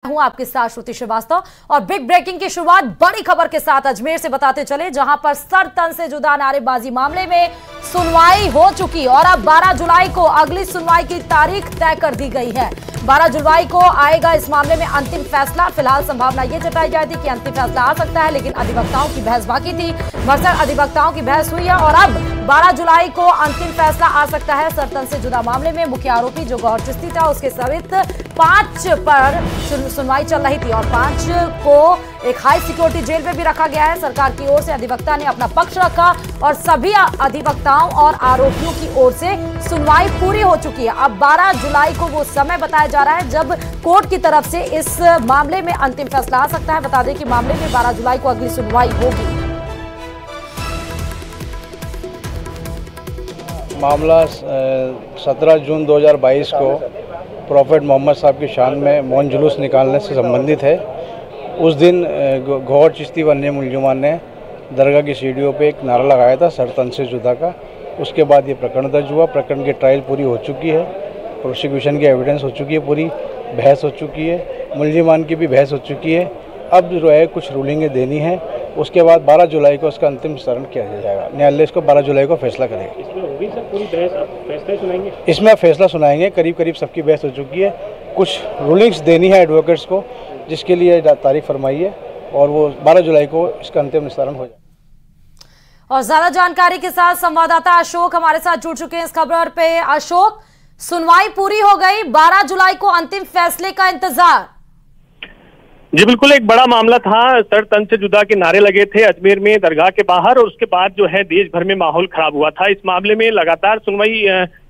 हूं आपके साथ श्रुति श्रीवास्तव और बिग ब्रेकिंग की शुरुआत बड़ी खबर के साथ अजमेर से बताते चले, जहां पर सर तन से जुदा नारेबाजी मामले में सुनवाई हो चुकी और अब 12 जुलाई को अगली सुनवाई की तारीख तय कर दी गई है। 12 जुलाई को आएगा इस मामले में अंतिम फैसला। फिलहाल संभावना यह जताई जाती थी कि अंतिम फैसला आ सकता है, लेकिन अधिवक्ताओं की बहस बाकी थी। मर्सर अधिवक्ताओं की बहस हुई है और अब 12 जुलाई को अंतिम फैसला आ सकता है। सरतन से जुदा मामले में मुख्य आरोपी जो गौहर चिश्ती था, उसके सहित 5 पर सुनवाई चल रही थी और 5 को एक हाई सिक्योरिटी जेल में भी रखा गया है। सरकार की ओर से अधिवक्ता ने अपना पक्ष रखा और सभी अधिवक्ताओं और आरोपियों की ओर से सुनवाई पूरी हो चुकी है। अब 12 जुलाई को वो समय बताया जा रहा है जब कोर्ट की तरफ से इस मामले में अंतिम फैसला आ सकता है। बता दें कि मामले में 12 जुलाई को अगली सुनवाई होगी। मामला 17 जून 2022 को प्रॉफेट मोहम्मद साहब की शान में मौन जुलूस निकालने से संबंधित है। उस दिन गौहर चिश्ती व अन्य मुलजिमान ने दरगाह की सीढ़ियों पे एक नारा लगाया था सर तन से जुदा का। उसके बाद ये प्रकरण दर्ज हुआ। प्रकरण की ट्रायल पूरी हो चुकी है, प्रोसिक्यूशन की एविडेंस हो चुकी है, पूरी बहस हो चुकी है, मुलजिमान की भी बहस हो चुकी है। अब जो है कुछ रूलिंगें देनी है। उसके बाद 12 जुलाई को इसका अंतिम विचारण किया जाएगा। न्यायालय इसको 12 जुलाई को फैसला करेगा। इसमें होगी सर पूरी बहस, फैसला सुनाएंगे? इसमें फैसला सुनाएंगे। करीब सबकी बहस हो चुकी है। कुछ रूलिंग्स देनी है एडवोकेट्स को, जिसके लिए तारीख फरमाई है और वो 12 जुलाई को इसका अंतिम निस्तारण हो जाएगा। और ज्यादा जानकारी के साथ संवाददाता अशोक हमारे साथ जुड़ चुके हैं इस खबर पे। अशोक, सुनवाई पूरी हो गई, 12 जुलाई को अंतिम फैसले का इंतजार। जी बिल्कुल, एक बड़ा मामला था। सर तन से जुदा के नारे लगे थे अजमेर में दरगाह के बाहर और उसके बाद जो है देश भर में माहौल खराब हुआ था। इस मामले में लगातार सुनवाई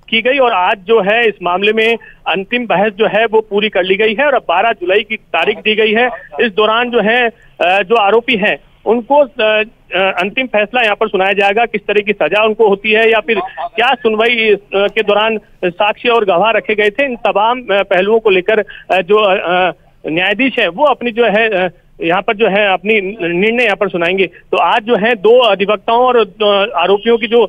की गई और आज जो है इस मामले में अंतिम बहस जो है वो पूरी कर ली गई है और अब 12 जुलाई की तारीख दी गई है। इस दौरान जो है जो आरोपी हैं उनको अंतिम फैसला यहाँ पर सुनाया जाएगा। किस तरह की सजा उनको होती है या फिर क्या सुनवाई के दौरान साक्ष्य और गवाह रखे गए थे, इन तमाम पहलुओं को लेकर जो न्यायाधीश है वो अपनी जो है यहाँ पर जो है अपनी निर्णय यहाँ पर सुनाएंगे। तो आज जो है 2 अधिवक्ताओं और आरोपियों की जो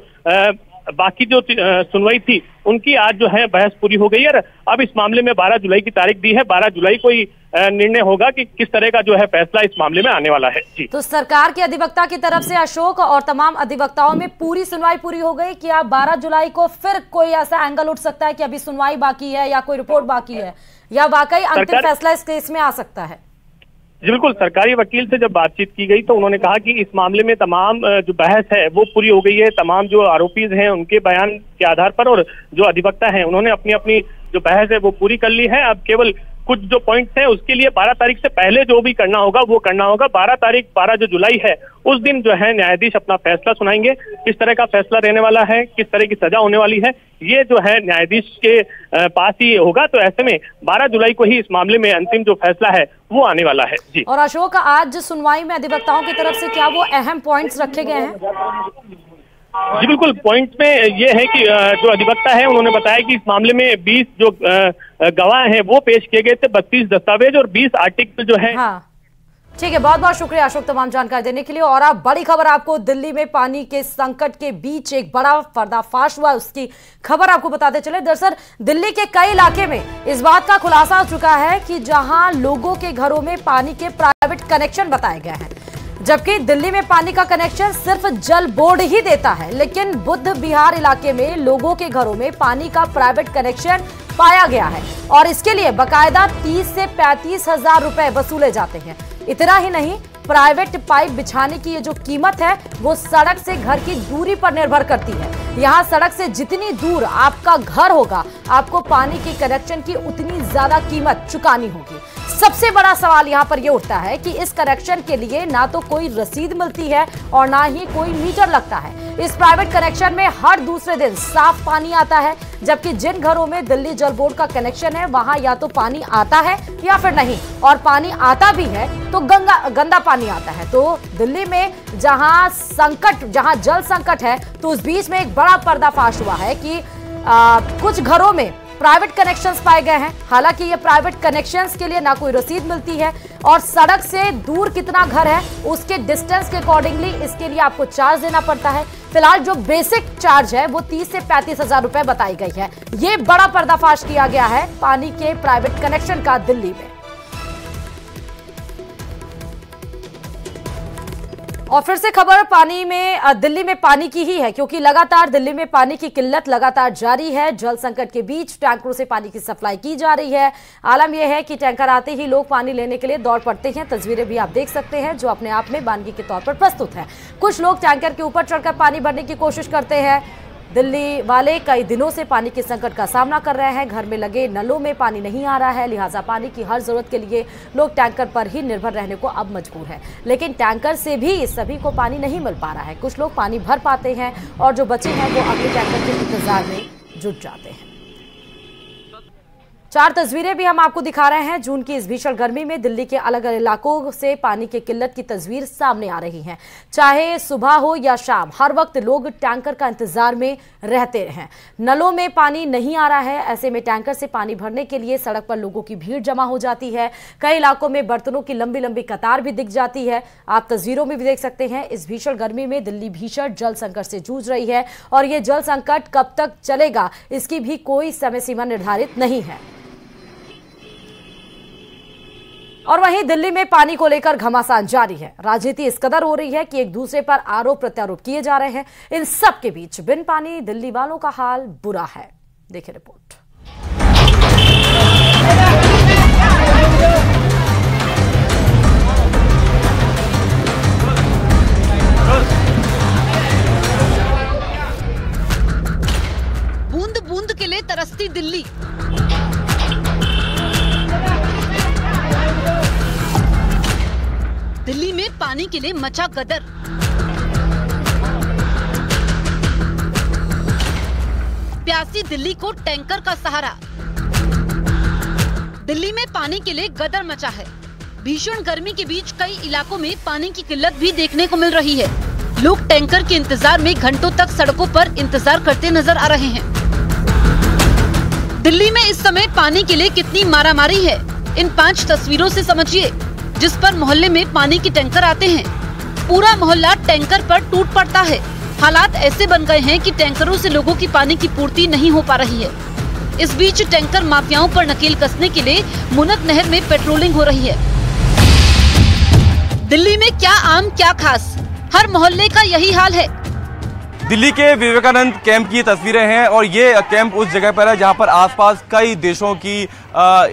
बाकी जो सुनवाई थी उनकी आज जो है बहस पूरी हो गई है। अब इस मामले में 12 जुलाई की तारीख दी है। 12 जुलाई को ही निर्णय होगा कि किस तरह का जो है फैसला इस मामले में आने वाला है। जी, तो सरकार के अधिवक्ता की तरफ से अशोक और तमाम अधिवक्ताओं में पूरी सुनवाई पूरी हो गई। क्या 12 जुलाई को फिर कोई ऐसा एंगल उठ सकता है कि अभी सुनवाई बाकी है या कोई रिपोर्ट बाकी है, या वाकई अंतिम फैसला इस केस में आ सकता है? जी बिल्कुल, सरकारी वकील से जब बातचीत की गई तो उन्होंने कहा कि इस मामले में तमाम जो बहस है वो पूरी हो गई है। तमाम जो आरोपीज हैं उनके बयान के आधार पर और जो अधिवक्ता हैं उन्होंने अपनी अपनी जो बहस है वो पूरी कर ली है। अब केवल कुछ जो पॉइंट्स हैं उसके लिए 12 तारीख से पहले जो भी करना होगा वो करना होगा। 12 जो जुलाई है उस दिन जो है न्यायाधीश अपना फैसला सुनाएंगे। किस तरह का फैसला रहने वाला है, किस तरह की सजा होने वाली है, ये जो है न्यायाधीश के पास ही होगा। तो ऐसे में 12 जुलाई को ही इस मामले में अंतिम जो फैसला है वो आने वाला है। जी, और अशोक, आज सुनवाई में अधिवक्ताओं की तरफ से क्या वो अहम पॉइंट्स रखे गए हैं? जी बिल्कुल, पॉइंट में ये है कि जो अधिवक्ता है उन्होंने बताया कि इस मामले में 20 जो गवाह हैं वो पेश किए गए थे, 32 दस्तावेज और 20 आर्टिकल जो है। हाँ, ठीक है, बहुत बहुत शुक्रिया अशोक तमाम जानकारी देने के लिए। और अब बड़ी खबर आपको, दिल्ली में पानी के संकट के बीच एक बड़ा पर्दाफाश हुआ, उसकी खबर आपको बताते चले। दरअसल दिल्ली के कई इलाके में इस बात का खुलासा हो चुका है कि जहां लोगों के घरों में पानी के प्राइवेट कनेक्शन बताए गए हैं, जबकि दिल्ली में पानी का कनेक्शन सिर्फ जल बोर्ड ही देता है, लेकिन बुद्ध विहार इलाके में लोगों के घरों में पानी का प्राइवेट कनेक्शन पाया गया है और इसके लिए बकायदा 30 से 35 हजार रुपए वसूले जाते हैं। इतना ही नहीं, प्राइवेट पाइप बिछाने की ये जो कीमत है वो सड़क से घर की दूरी पर निर्भर करती है। यहाँ सड़क से जितनी दूर आपका घर होगा, आपको पानी के कनेक्शन की उतनी ज्यादा कीमत चुकानी होगी। सबसे बड़ा सवाल यहाँ पर यह उठता है कि इस कनेक्शन के लिए ना तो कोई रसीद मिलती है और ना ही कोई मीटर लगता है। इस प्राइवेट कनेक्शन में हर दूसरे दिन साफ पानी आता है, जबकि जिन घरों में दिल्ली जल बोर्ड का कनेक्शन है वहां या तो पानी आता है या फिर नहीं, और पानी आता भी है तो गंदा पानी आता है। तो दिल्ली में जहां जल संकट है, तो उस बीच में एक बड़ा पर्दाफाश हुआ है कि कुछ घरों में प्राइवेट कनेक्शंस पाए गए हैं। हालांकि ये प्राइवेट कनेक्शंस के लिए ना कोई रसीद मिलती है और सड़क से दूर कितना घर है उसके डिस्टेंस के अकॉर्डिंगली इसके लिए आपको चार्ज देना पड़ता है। फिलहाल जो बेसिक चार्ज है वो 30 से 35 हजार रुपए बताई गई है। ये बड़ा पर्दाफाश किया गया है पानी के प्राइवेट कनेक्शन का दिल्ली में। और फिर से खबर दिल्ली में पानी की ही है, क्योंकि लगातार दिल्ली में पानी की किल्लत लगातार जारी है। जल संकट के बीच टैंकरों से पानी की सप्लाई की जा रही है। आलम यह है कि टैंकर आते ही लोग पानी लेने के लिए दौड़ पड़ते हैं। तस्वीरें भी आप देख सकते हैं जो अपने आप में वानगी के तौर पर प्रस्तुत है। कुछ लोग टैंकर के ऊपर चढ़कर पानी भरने की कोशिश करते हैं। दिल्ली वाले कई दिनों से पानी के संकट का सामना कर रहे हैं। घर में लगे नलों में पानी नहीं आ रहा है, लिहाजा पानी की हर जरूरत के लिए लोग टैंकर पर ही निर्भर रहने को अब मजबूर है। लेकिन टैंकर से भी सभी को पानी नहीं मिल पा रहा है। कुछ लोग पानी भर पाते हैं और जो बचे हैं वो अगले टैंकर के इंतजार में जुट जाते हैं। 4 तस्वीरें भी हम आपको दिखा रहे हैं। जून की इस भीषण गर्मी में दिल्ली के अलग अलग इलाकों से पानी की किल्लत की तस्वीर सामने आ रही है। चाहे सुबह हो या शाम, हर वक्त लोग टैंकर का इंतजार में रहते हैं। नलों में पानी नहीं आ रहा है, ऐसे में टैंकर से पानी भरने के लिए सड़क पर लोगों की भीड़ जमा हो जाती है। कई इलाकों में बर्तनों की लंबी लंबी कतार भी दिख जाती है। आप तस्वीरों में भी देख सकते हैं। इस भीषण गर्मी में दिल्ली भीषण जल संकट से जूझ रही है और यह जल संकट कब तक चलेगा इसकी भी कोई समय सीमा निर्धारित नहीं है। और वहीं दिल्ली में पानी को लेकर घमासान जारी है। राजनीति इस कदर हो रही है कि एक दूसरे पर आरोप प्रत्यारोप किए जा रहे हैं। इन सब के बीच बिन पानी दिल्ली वालों का हाल बुरा है। देखिए रिपोर्ट। बूंद बूंद के लिए तरसती दिल्ली। दिल्ली में पानी के लिए मचा गदर। प्यासी दिल्ली को टैंकर का सहारा। दिल्ली में पानी के लिए गदर मचा है। भीषण गर्मी के बीच कई इलाकों में पानी की किल्लत भी देखने को मिल रही है। लोग टैंकर के इंतजार में घंटों तक सड़कों पर इंतजार करते नजर आ रहे हैं। दिल्ली में इस समय पानी के लिए कितनी मारामारी है, इन 5 तस्वीरों से समझिए, जिस पर मोहल्ले में पानी के टैंकर आते हैं। पूरा मोहल्ला टैंकर पर टूट पड़ता है। हालात ऐसे बन गए हैं कि टैंकरों से लोगों की पानी की पूर्ति नहीं हो पा रही है। इस बीच टैंकर माफियाओं पर नकेल कसने के लिए मुनक नहर में पेट्रोलिंग हो रही है। दिल्ली में क्या आम क्या खास, हर मोहल्ले का यही हाल है। दिल्ली के विवेकानंद कैंप की तस्वीरें हैं और ये कैंप उस जगह पर है जहां पर आसपास कई देशों की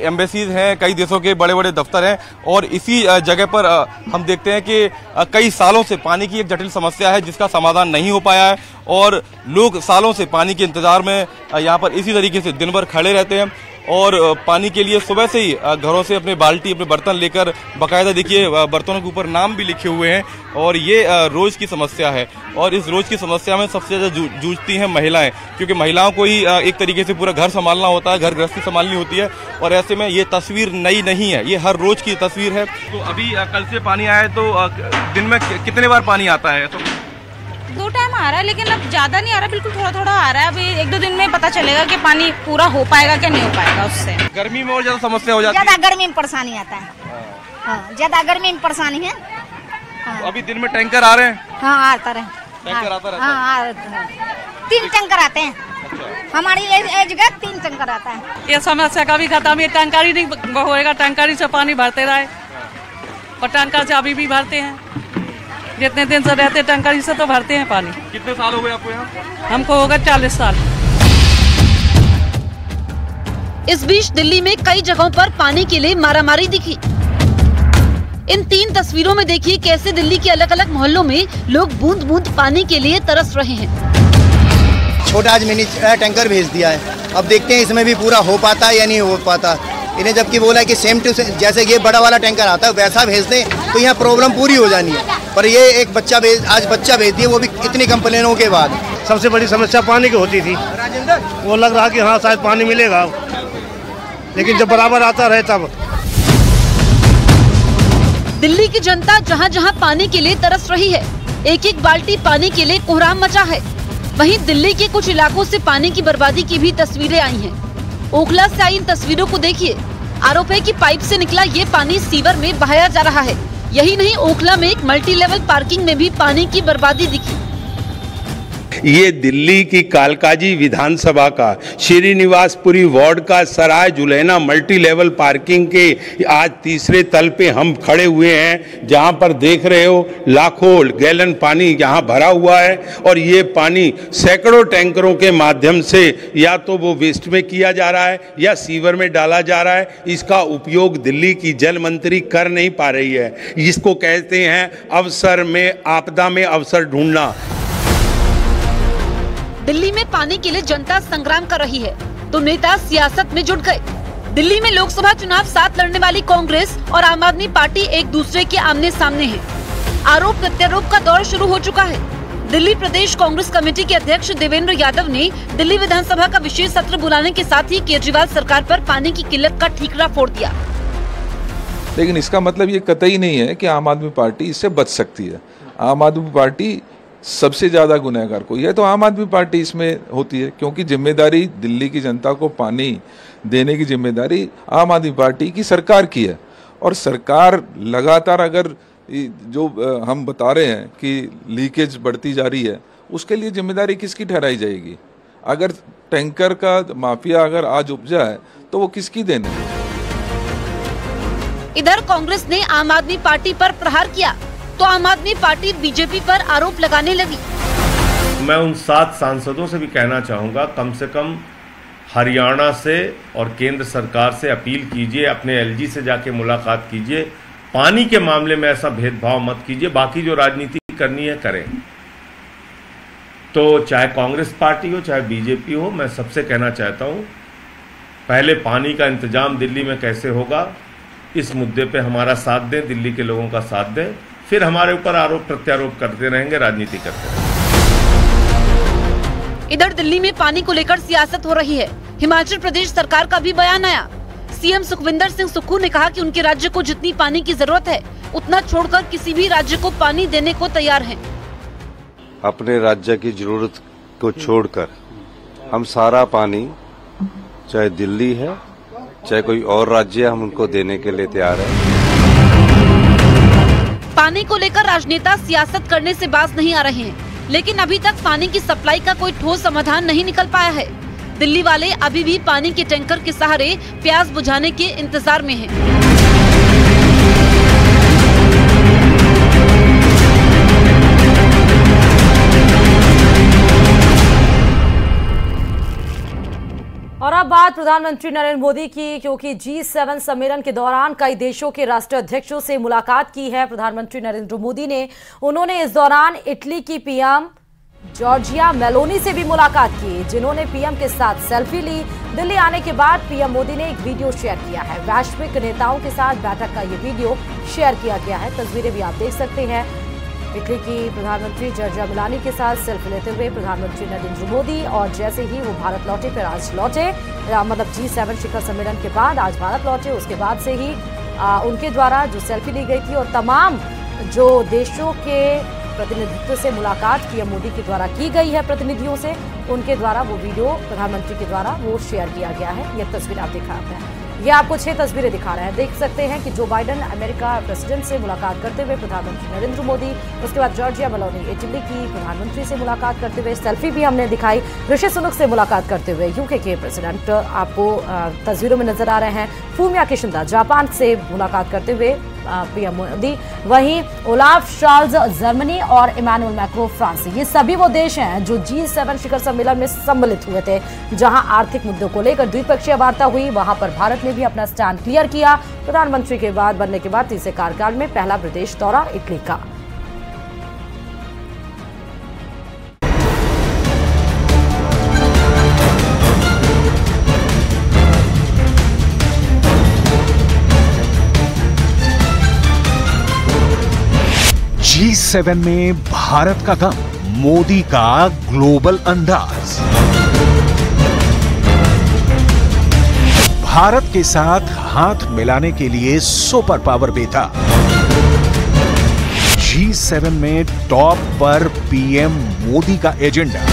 एम्बेसीज हैं, कई देशों के बड़े बड़े दफ्तर हैं और इसी जगह पर हम देखते हैं कि कई सालों से पानी की एक जटिल समस्या है जिसका समाधान नहीं हो पाया है और लोग सालों से पानी के इंतजार में यहाँ पर इसी तरीके से दिन भर खड़े रहते हैं और पानी के लिए सुबह से ही घरों से अपने बाल्टी अपने बर्तन लेकर, बाकायदा देखिए बर्तनों के ऊपर नाम भी लिखे हुए हैं और ये रोज की समस्या है। और इस रोज की समस्या में सबसे ज्यादा जूझती हैं महिलाएं, क्योंकि महिलाओं को ही एक तरीके से पूरा घर संभालना होता है, घर गृहस्थी संभालनी होती है और ऐसे में ये तस्वीर नई नहीं है, ये हर रोज की तस्वीर है। तो अभी कल से पानी आया है तो दिन में कितने बार पानी आता है? तो 2 टाइम आ रहा है, लेकिन अब ज्यादा नहीं आ रहा, बिल्कुल थोड़ा थोड़ा आ रहा है। अभी 1-2 दिन में पता चलेगा कि पानी पूरा हो पाएगा क्या नहीं हो पाएगा। उससे गर्मी में और ज्यादा समस्या हो जाती है। ज्यादा गर्मी में परेशानी आता है। हाँ, ज्यादा गर्मी में परेशानी है। हाँ। तो अभी दिन में टैंकर आ रहे हैं? हाँ, आता रहे। टैंकर आता रहता है। 3 टैंकर आते हैं। अच्छा। हमारी एज का 3 टैंकर आता है। ये समस्या का भी खत्म, ये टैंकर ही नहीं होएगा। टैंकर ही से पानी भरते रहे और टैंकर से अभी भी भरते हैं। जितने दिन से रहते टैंकर से तो भरते हैं पानी। कितने साल हो गए आपको यहाँ? हमको होगा 40 साल। इस बीच दिल्ली में कई जगहों पर पानी के लिए मारामारी दिखी। इन 3 तस्वीरों में देखिए कैसे दिल्ली के अलग अलग मोहल्लों में लोग बूंद बूंद पानी के लिए तरस रहे हैं। छोटा आज मिनी टैंकर भेज दिया है, अब देखते हैं इसमें भी पूरा हो पाता है या नहीं हो पाता। इन्हें जबकि बोला है कि सेम टू जैसे ये बड़ा वाला टैंकर आता है वैसा भेज दें तो यहाँ प्रॉब्लम पूरी हो जानी है, पर ये एक आज बच्चा भेज दिए, वो भी इतनी कंप्लेनों के बाद। सबसे बड़ी समस्या पानी की होती थी, वो लग रहा कि हाँ शायद पानी मिलेगा, लेकिन जब बराबर आता रहे तब। दिल्ली की जनता जहाँ जहाँ पानी के लिए तरस रही है, एक एक बाल्टी पानी के लिए कोहराम मचा है। वहीं दिल्ली के कुछ इलाकों से पानी की बर्बादी की भी तस्वीरें आई हैं। ओखला से आई इन तस्वीरों को देखिए। आरोप है कि पाइप से निकला ये पानी सीवर में बहाया जा रहा है। यही नहीं, ओखला में एक मल्टी लेवल पार्किंग में भी पानी की बर्बादी दिखी। ये दिल्ली की कालकाजी विधानसभा का श्रीनिवासपुरी वार्ड का सराय जुलैना मल्टी लेवल पार्किंग के आज तीसरे तल पे हम खड़े हुए हैं, जहां पर देख रहे हो लाखों गैलन पानी यहाँ भरा हुआ है और ये पानी सैकड़ों टैंकरों के माध्यम से या तो वो वेस्ट में किया जा रहा है या सीवर में डाला जा रहा है। इसका उपयोग दिल्ली की जल मंत्री कर नहीं पा रही है। इसको कहते हैं अवसर में आपदा में अवसर ढूंढना। दिल्ली में पानी के लिए जनता संग्राम कर रही है तो नेता सियासत में जुट गए। दिल्ली में लोकसभा चुनाव साथ लड़ने वाली कांग्रेस और आम आदमी पार्टी एक दूसरे के आमने सामने है। आरोप प्रत्यारोप का दौर शुरू हो चुका है। दिल्ली प्रदेश कांग्रेस कमेटी के अध्यक्ष देवेंद्र यादव ने दिल्ली विधानसभा का विशेष सत्र बुलाने के साथ ही केजरीवाल सरकार पर पानी की किल्लत का ठीकरा फोड़ दिया। लेकिन इसका मतलब ये कतई नहीं है कि आम आदमी पार्टी इससे बच सकती है। आम आदमी पार्टी सबसे ज्यादा गुनहगार कोई है तो आम आदमी पार्टी इसमें होती है, क्योंकि जिम्मेदारी दिल्ली की जनता को पानी देने की जिम्मेदारी आम आदमी पार्टी की सरकार की है। और सरकार लगातार अगर जो हम बता रहे हैं कि लीकेज बढ़ती जा रही है, उसके लिए जिम्मेदारी किसकी ठहराई जाएगी? अगर टैंकर का माफिया अगर आज उपजा है तो वो किसकी देने? इधर कांग्रेस ने आम आदमी पार्टी पर प्रहार किया तो आम आदमी पार्टी बीजेपी पर आरोप लगाने लगी। मैं उन 7 सांसदों से भी कहना चाहूँगा, कम से कम हरियाणा से और केंद्र सरकार से अपील कीजिए, अपने एलजी से जाके मुलाकात कीजिए, पानी के मामले में ऐसा भेदभाव मत कीजिए। बाकी जो राजनीति करनी है करें। तो चाहे कांग्रेस पार्टी हो चाहे बीजेपी हो, मैं सबसे कहना चाहता हूँ, पहले पानी का इंतजाम दिल्ली में कैसे होगा इस मुद्दे पे हमारा साथ दें, दिल्ली के लोगों का साथ दें, फिर हमारे ऊपर आरोप प्रत्यारोप करते रहेंगे, राजनीति करते रहेंगे। इधर दिल्ली में पानी को लेकर सियासत हो रही है। हिमाचल प्रदेश सरकार का भी बयान आया। सीएम सुखविंदर सिंह सुक्खू ने कहा कि उनके राज्य को जितनी पानी की जरूरत है उतना छोड़कर किसी भी राज्य को पानी देने को तैयार हैं। अपने राज्य की जरूरत को छोड़कर हम सारा पानी, चाहे दिल्ली है चाहे कोई और राज्य है, हम उनको देने के लिए तैयार हैं। पानी को लेकर राजनेता सियासत करने से बाज नहीं आ रहे हैं, लेकिन अभी तक पानी की सप्लाई का कोई ठोस समाधान नहीं निकल पाया है। दिल्ली वाले अभी भी पानी के टैंकर के सहारे प्यास बुझाने के इंतजार में हैं। और अब बात प्रधानमंत्री नरेंद्र मोदी की, क्योंकि G7 सम्मेलन के दौरान कई देशों के राष्ट्राध्यक्षों से मुलाकात की है प्रधानमंत्री नरेंद्र मोदी ने। उन्होंने इस दौरान इटली की पीएम जॉर्जिया मेलोनी से भी मुलाकात की, जिन्होंने पीएम के साथ सेल्फी ली। दिल्ली आने के बाद पीएम मोदी ने एक वीडियो शेयर किया है। वैश्विक नेताओं के साथ बैठक का ये वीडियो शेयर किया गया है। तस्वीरें भी आप देख सकते हैं। इटली की प्रधानमंत्री जॉर्जिया मेलोनी के साथ सेल्फी लेते हुए प्रधानमंत्री नरेंद्र मोदी, और जैसे ही वो भारत लौटे, फिर आज लौटे, मतलब G7 शिखर सम्मेलन के बाद आज भारत लौटे, उसके बाद से ही उनके द्वारा जो सेल्फी ली गई थी और तमाम जो देशों के प्रतिनिधित्व से मुलाकात पीएम मोदी के द्वारा की गई है, प्रतिनिधियों से, उनके द्वारा वो वीडियो प्रधानमंत्री के द्वारा वो शेयर किया गया है। ये तस्वीर आप दिखा रहे हैं। ये आपको 6 तस्वीरें दिखा रहे हैं। देख सकते हैं कि जो बाइडेन अमेरिका प्रेसिडेंट से मुलाकात करते हुए प्रधानमंत्री नरेंद्र मोदी, उसके बाद जॉर्जिया मेलोनी इटली की प्रधानमंत्री से मुलाकात करते हुए, सेल्फी भी हमने दिखाई ऋषि सुनक से मुलाकात करते हुए, यूके के प्रेसिडेंट आपको तस्वीरों में नजर आ रहे हैं। फूमिया किशिदा जापान से मुलाकात करते हुए पीएम मोदी, वहीं ओलाफ शॉल्ज जर्मनी और इमैनुअल मैक्रों फ्रांस। ये सभी वो देश हैं जो G7 शिखर सम्मेलन में सम्मिलित हुए थे, जहां आर्थिक मुद्दों को लेकर द्विपक्षीय वार्ता हुई। वहां पर भारत ने भी अपना स्टैंड क्लियर किया। प्रधानमंत्री के बाद बनने के बाद तीसरे कार्यकाल में पहला विदेश दौरा इटली का। G7 में भारत का दम, मोदी का ग्लोबल अंदाज। भारत के साथ हाथ मिलाने के लिए सुपर पावर बेटा। G7 में टॉप पर पीएम मोदी का एजेंडा।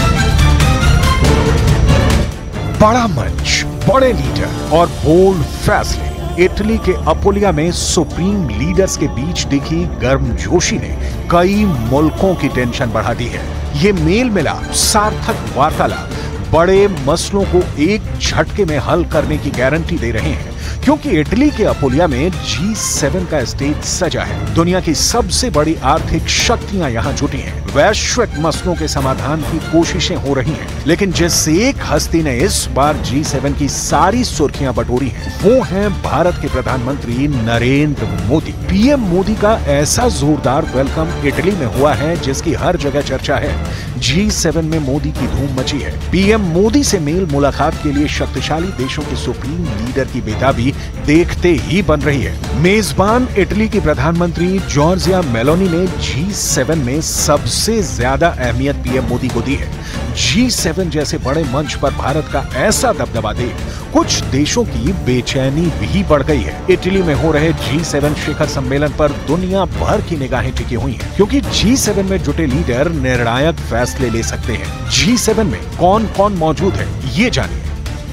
बड़ा मंच, बड़े लीडर और बोल्ड फैसले। इटली के अपुलिया में सुप्रीम लीडर्स के बीच दिखी गर्मजोशी ने कई मुल्कों की टेंशन बढ़ा दी है। ये मेल मिलाप, सार्थक वार्तालाप बड़े मसलों को एक झटके में हल करने की गारंटी दे रहे हैं, क्योंकि इटली के अपुलिया में G7 का स्टेज सजा है। दुनिया की सबसे बड़ी आर्थिक शक्तियां यहां जुटी हैं। वैश्विक मसलों के समाधान की कोशिशें हो रही हैं, लेकिन जिस एक हस्ती ने इस बार G7 की सारी सुर्खियां बटोरी हैं, वो हैं भारत के प्रधानमंत्री नरेंद्र मोदी। पीएम मोदी का ऐसा जोरदार वेलकम इटली में हुआ है जिसकी हर जगह चर्चा है। G7 में मोदी की धूम मची है। पीएम मोदी से मेल मुलाकात के लिए शक्तिशाली देशों के सुप्रीम लीडर की बेताबी देखते ही बन रही है। मेजबान इटली की प्रधानमंत्री जॉर्जिया मेलोनी ने G7 में सबसे ज्यादा अहमियत पीएम मोदी को दी है। G7 जैसे बड़े मंच पर भारत का ऐसा दबदबा देख कुछ देशों की बेचैनी भी बढ़ गई है। इटली में हो रहे G7 शिखर सम्मेलन पर दुनिया भर की निगाहें टिकी हुई हैं, क्योंकि G7 में जुटे लीडर निर्णायक फैसले ले सकते हैं। G7 में कौन कौन मौजूद है, ये जानिए।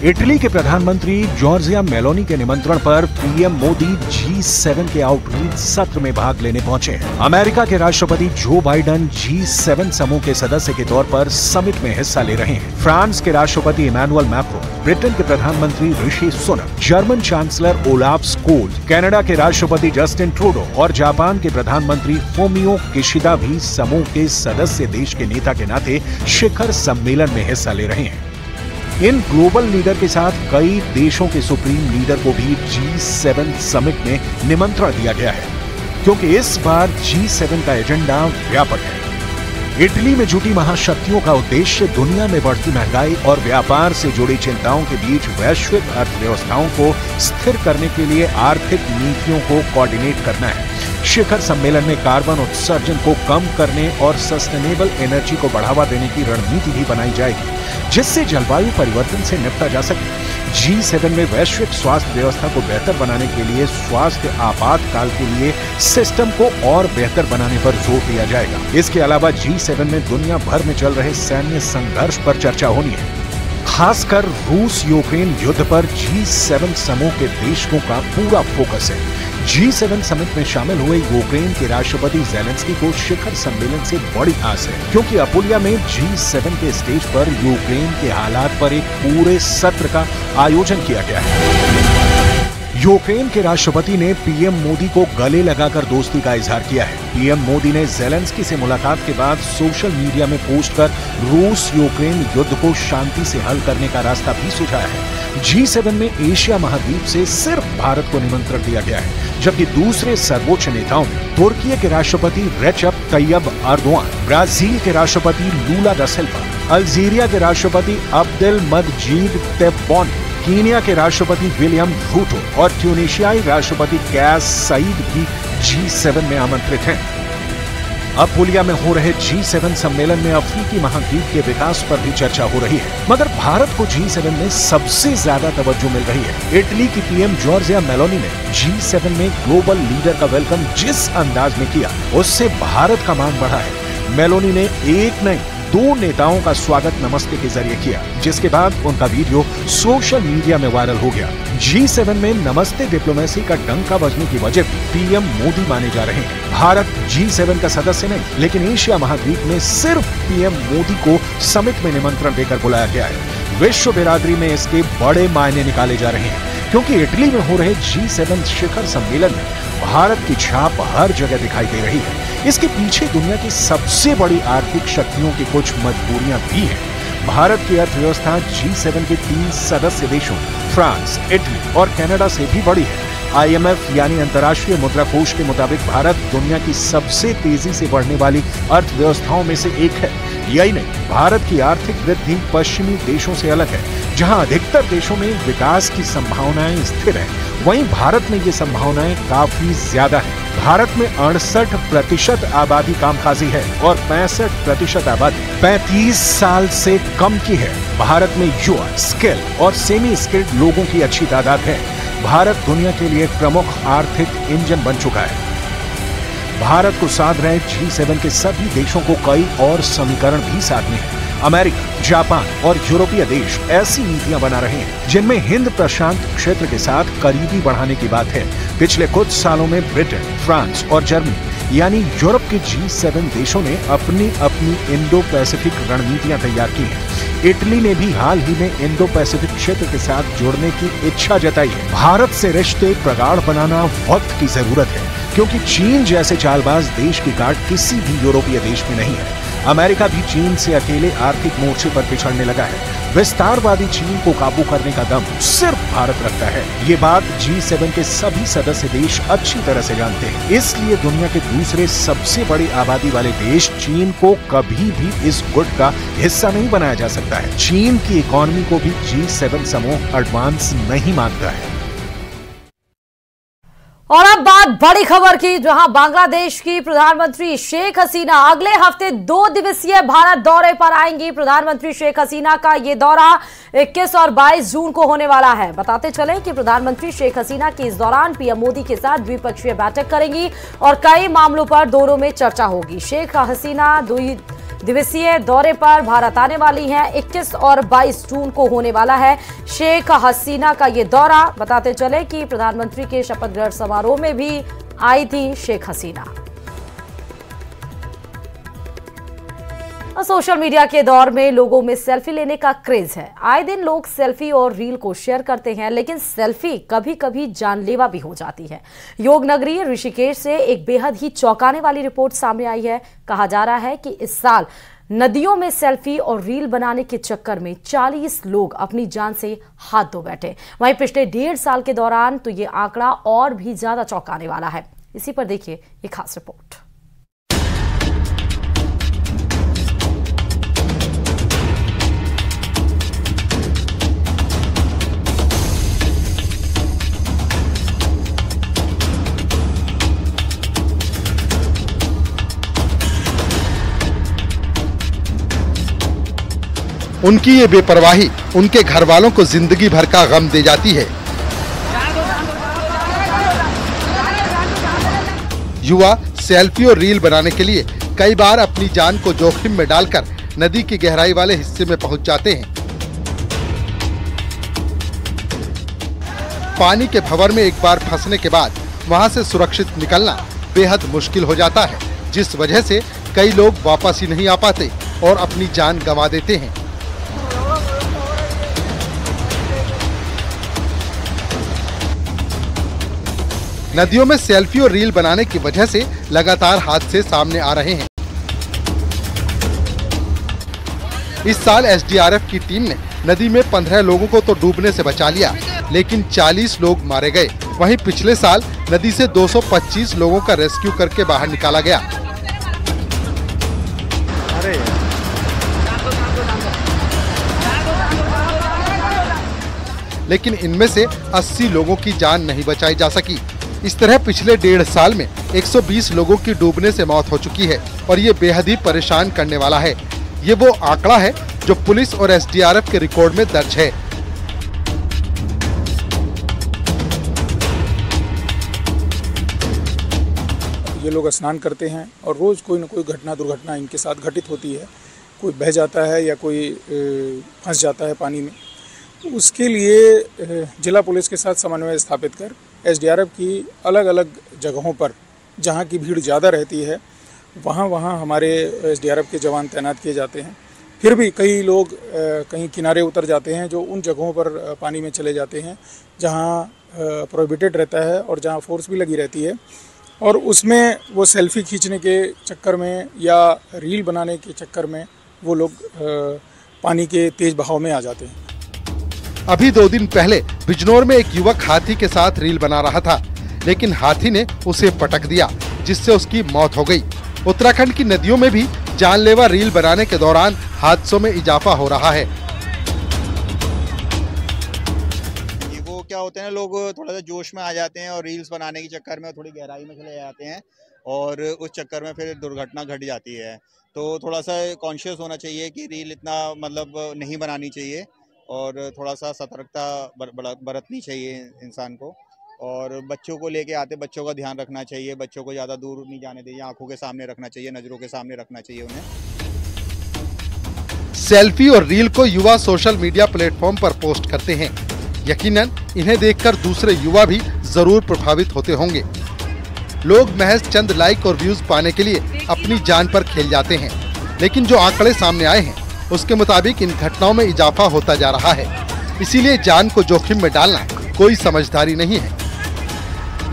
इटली के प्रधानमंत्री जॉर्जिया मेलोनी के निमंत्रण पर पीएम मोदी G7 के आउटरीच सत्र में भाग लेने पहुंचे हैं। अमेरिका के राष्ट्रपति जो बाइडेन G7 समूह के सदस्य के तौर पर समिट में हिस्सा ले रहे हैं। फ्रांस के राष्ट्रपति इमैनुअल मैक्रोन, ब्रिटेन के प्रधानमंत्री Rishi Sunak, German chancellor Olaf Scholz, Canada के राष्ट्रपति जस्टिन ट्रूडो और जापान के प्रधानमंत्री फूमियो किशिदा भी समूह के सदस्य देश के नेता के नाते शिखर सम्मेलन में हिस्सा ले रहे हैं। इन ग्लोबल लीडर के साथ कई देशों के सुप्रीम लीडर को भी G7 समिट में निमंत्रण दिया गया है, क्योंकि इस बार G7 का एजेंडा व्यापक है। इटली में जुटी महाशक्तियों का उद्देश्य दुनिया में बढ़ती महंगाई और व्यापार से जुड़ी चिंताओं के बीच वैश्विक अर्थव्यवस्थाओं को स्थिर करने के लिए आर्थिक नीतियों को कोऑर्डिनेट करना है। शिखर सम्मेलन में कार्बन उत्सर्जन को कम करने और सस्टेनेबल एनर्जी को बढ़ावा देने की रणनीति भी बनाई जाएगी, जिससे जलवायु परिवर्तन से निपटा जा सके। G7 में वैश्विक स्वास्थ्य व्यवस्था को बेहतर बनाने के लिए स्वास्थ्य आपातकाल के लिए सिस्टम को और बेहतर बनाने पर जोर दिया जाएगा। इसके अलावा G7 में दुनिया भर में चल रहे सैन्य संघर्ष पर चर्चा होनी है। खासकर रूस यूक्रेन युद्ध पर G7 समूह के देशों का पूरा फोकस है। G7 समिट में शामिल हुए यूक्रेन के राष्ट्रपति ज़ेलेंस्की को शिखर सम्मेलन से बड़ी आस है, क्योंकि अपुलिया में G7 के स्टेज पर यूक्रेन के हालात पर एक पूरे सत्र का आयोजन किया गया है। यूक्रेन के राष्ट्रपति ने पीएम मोदी को गले लगाकर दोस्ती का इजहार किया है। पीएम मोदी ने ज़ेलेंस्की से मुलाकात के बाद सोशल मीडिया में पोस्ट कर रूस यूक्रेन युद्ध को शांति से हल करने का रास्ता भी सुझाया है। G7 में एशिया महाद्वीप से सिर्फ भारत को निमंत्रण दिया गया है, जबकि दूसरे सर्वोच्च नेताओं में तुर्की के राष्ट्रपति रेचप तैयब अर्दोआन, ब्राजील के राष्ट्रपति लूला दा सिल्वा, अल्जीरिया के राष्ट्रपति अब्देल मजीद तेब्बोन, कीनिया के राष्ट्रपति विलियम रूटो और ट्यूनीशियाई राष्ट्रपति कैस सईद भी G7 में आमंत्रित हैं। अपुलिया में हो रहे G7 सम्मेलन में अफ्रीकी महाद्वीप के विकास पर भी चर्चा हो रही है, मगर भारत को G7 में सबसे ज्यादा तवज्जो मिल रही है। इटली की पीएम जॉर्जिया मेलोनी ने G7 में ग्लोबल लीडर का वेलकम जिस अंदाज में किया, उससे भारत का मान बढ़ा है। मेलोनी ने एक नहीं 2 नेताओं का स्वागत नमस्ते के जरिए किया, जिसके बाद उनका वीडियो सोशल मीडिया में वायरल हो गया। G7 में नमस्ते डिप्लोमेसी का डंका बजने की वजह पीएम मोदी माने जा रहे हैं। भारत G7 का सदस्य नहीं, लेकिन एशिया महाद्वीप में सिर्फ पीएम मोदी को समिट में निमंत्रण देकर बुलाया गया है। विश्व बिरादरी में इसके बड़े मायने निकाले जा रहे हैं, क्योंकि इटली में हो रहे G7 शिखर सम्मेलन में भारत की छाप हर जगह दिखाई दे रही है। इसके पीछे दुनिया की सबसे बड़ी आर्थिक शक्तियों की कुछ मजबूरियां भी हैं। भारत की अर्थव्यवस्था G7 के 3 सदस्य देशों फ्रांस, इटली और कनाडा से भी बड़ी है। IMF यानी अंतर्राष्ट्रीय मुद्रा कोष के मुताबिक भारत दुनिया की सबसे तेजी से बढ़ने वाली अर्थव्यवस्थाओं में से एक है। यही नहीं, भारत की आर्थिक वृद्धि पश्चिमी देशों से अलग है, जहां अधिकतर देशों में विकास की संभावनाएं स्थिर हैं, वहीं भारत में ये संभावनाएं काफी ज्यादा हैं। भारत में 68% आबादी कामकाजी है और 65% आबादी 35 साल से कम की है। भारत में युवा, स्किल और सेमी स्किल्ड लोगों की अच्छी तादाद है। भारत दुनिया के लिए प्रमुख आर्थिक इंजन बन चुका है। भारत को साथ रहे G7 के सभी देशों को कई और समीकरण भी साथ में है। अमेरिका, जापान और यूरोपीय देश ऐसी नीतियां बना रहे हैं जिनमें हिंद प्रशांत क्षेत्र के साथ करीबी बढ़ाने की बात है। पिछले कुछ सालों में ब्रिटेन, फ्रांस और जर्मनी यानी यूरोप के G7 देशों ने अपनी अपनी इंडो पैसिफिक रणनीतियां तैयार की हैं। इटली ने भी हाल ही में इंडो पैसिफिक क्षेत्र के साथ जुड़ने की इच्छा जताई है। भारत से रिश्ते प्रगाढ़ बनाना वक्त की जरूरत है, क्योंकि चीन जैसे चालबाज देश की गांठ किसी भी यूरोपीय देश में नहीं है। अमेरिका भी चीन से अकेले आर्थिक मोर्चे पर पिछड़ने लगा है। विस्तारवादी चीन को काबू करने का दम सिर्फ भारत रखता है। ये बात G7 के सभी सदस्य देश अच्छी तरह से जानते हैं। इसलिए दुनिया के दूसरे सबसे बड़ी आबादी वाले देश चीन को कभी भी इस गुट का हिस्सा नहीं बनाया जा सकता है। चीन की इकोनॉमी को भी G7 समूह एडवांस नहीं मानता है। और अब बात बड़ी खबर की, जहां बांग्लादेश की प्रधानमंत्री शेख हसीना अगले हफ्ते 2 दिवसीय भारत दौरे पर आएंगी। प्रधानमंत्री शेख हसीना का ये दौरा 21 और 22 जून को होने वाला है। बताते चले कि प्रधानमंत्री शेख हसीना की इस दौरान पीएम मोदी के साथ द्विपक्षीय बैठक करेंगी और कई मामलों पर दोनों में चर्चा होगी। शेख हसीना 2 दिवसीय दौरे पर भारत आने वाली हैं। 21 और 22 जून को होने वाला है शेख हसीना का ये दौरा। बताते चले कि प्रधानमंत्री के शपथ ग्रहण समारोह में भी आई थी शेख हसीना। सोशल मीडिया के दौर में लोगों में सेल्फी लेने का क्रेज है। आए दिन लोग सेल्फी और रील को शेयर करते हैं, लेकिन सेल्फी कभी कभी जानलेवा भी हो जाती है। योग नगरी ऋषिकेश से एक बेहद ही चौंकाने वाली रिपोर्ट सामने आई है। कहा जा रहा है कि इस साल नदियों में सेल्फी और रील बनाने के चक्कर में 40 लोग अपनी जान से हाथ धो बैठे। वहीं पिछले 1.5 साल के दौरान तो ये आंकड़ा और भी ज्यादा चौंकाने वाला है। इसी पर देखिए ये खास रिपोर्ट। उनकी ये बेपरवाही उनके घर वालों को जिंदगी भर का गम दे जाती है। युवा सेल्फी और रील बनाने के लिए कई बार अपनी जान को जोखिम में डालकर नदी की गहराई वाले हिस्से में पहुंच जाते हैं। पानी के भंवर में एक बार फंसने के बाद वहां से सुरक्षित निकलना बेहद मुश्किल हो जाता है, जिस वजह से कई लोग वापस ही नहीं आ पाते और अपनी जान गंवा देते हैं। नदियों में सेल्फी और रील बनाने की वजह से लगातार हादसे सामने आ रहे हैं। इस साल एसडीआरएफ की टीम ने नदी में 15 लोगों को तो डूबने से बचा लिया, लेकिन 40 लोग मारे गए। वहीं पिछले साल नदी से 225 लोगों का रेस्क्यू करके बाहर निकाला गया। लेकिन इनमें से 80 लोगों की जान नहीं बचाई जा सकी। इस तरह पिछले 1.5 साल में 120 लोगों की डूबने से मौत हो चुकी है और ये बेहद ही परेशान करने वाला है। ये वो आंकड़ा है जो पुलिस और एसडीआरएफ के रिकॉर्ड में दर्ज है। ये लोग स्नान करते हैं और रोज कोई न कोई घटना दुर्घटना इनके साथ घटित होती है। कोई बह जाता है या कोई फंस जाता है पानी में। उसके लिए जिला पुलिस के साथ समन्वय स्थापित कर एसडीआरएफ की अलग अलग जगहों पर जहां की भीड़ ज़्यादा रहती है वहां हमारे एसडीआरएफ के जवान तैनात किए जाते हैं। फिर भी कई लोग कहीं किनारे उतर जाते हैं जो उन जगहों पर पानी में चले जाते हैं जहां प्रोहिबिटेड रहता है और जहां फोर्स भी लगी रहती है, और उसमें वो सेल्फी खींचने के चक्कर में या रील बनाने के चक्कर में वो लोग पानी के तेज बहाव में आ जाते हैं। अभी 2 दिन पहले बिजनौर में एक युवक हाथी के साथ रील बना रहा था, लेकिन हाथी ने उसे पटक दिया, जिससे उसकी मौत हो गई। उत्तराखंड की नदियों में भी जानलेवा रील बनाने के दौरान हादसों में इजाफा हो रहा है। वो क्या होते हैं, लोग थोड़ा सा जोश में आ जाते हैं और रील्स बनाने के चक्कर में थोड़ी गहराई में चले जाते हैं और उस चक्कर में फिर दुर्घटना घट जाती है। तो थोड़ा सा कॉन्शियस होना चाहिए कि रील इतना मतलब नहीं बनानी चाहिए और थोड़ा सा सतर्कता बरतनी चाहिए इंसान को। और बच्चों को लेके आते बच्चों का ध्यान रखना चाहिए, बच्चों को ज़्यादा दूर नहीं जाने चाहिए, आंखों के सामने रखना चाहिए, नज़रों के सामने रखना चाहिए उन्हें। सेल्फी और रील को युवा सोशल मीडिया प्लेटफॉर्म पर पोस्ट करते हैं। यकीनन इन्हें देखकर दूसरे युवा भी जरूर प्रभावित होते होंगे। लोग महज चंद लाइक और व्यूज पाने के लिए अपनी जान पर खेल जाते हैं, लेकिन जो आंकड़े सामने आए हैं उसके मुताबिक इन घटनाओं में इजाफा होता जा रहा है। इसीलिए जान को जोखिम में डालना कोई समझदारी नहीं है।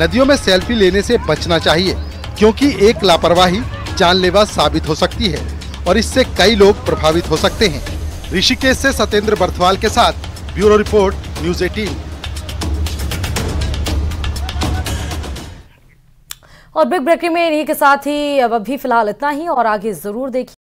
नदियों में सेल्फी लेने से बचना चाहिए, क्योंकि एक लापरवाही जानलेवा साबित हो सकती है और इससे कई लोग प्रभावित हो सकते हैं। ऋषिकेश से सत्येंद्र बर्थवाल के साथ ब्यूरो रिपोर्ट, न्यूज़ 18। और बिग ब्रेकिंग में इन्हीं के साथ ही अब अभी फिलहाल इतना ही, और आगे जरूर देखिए।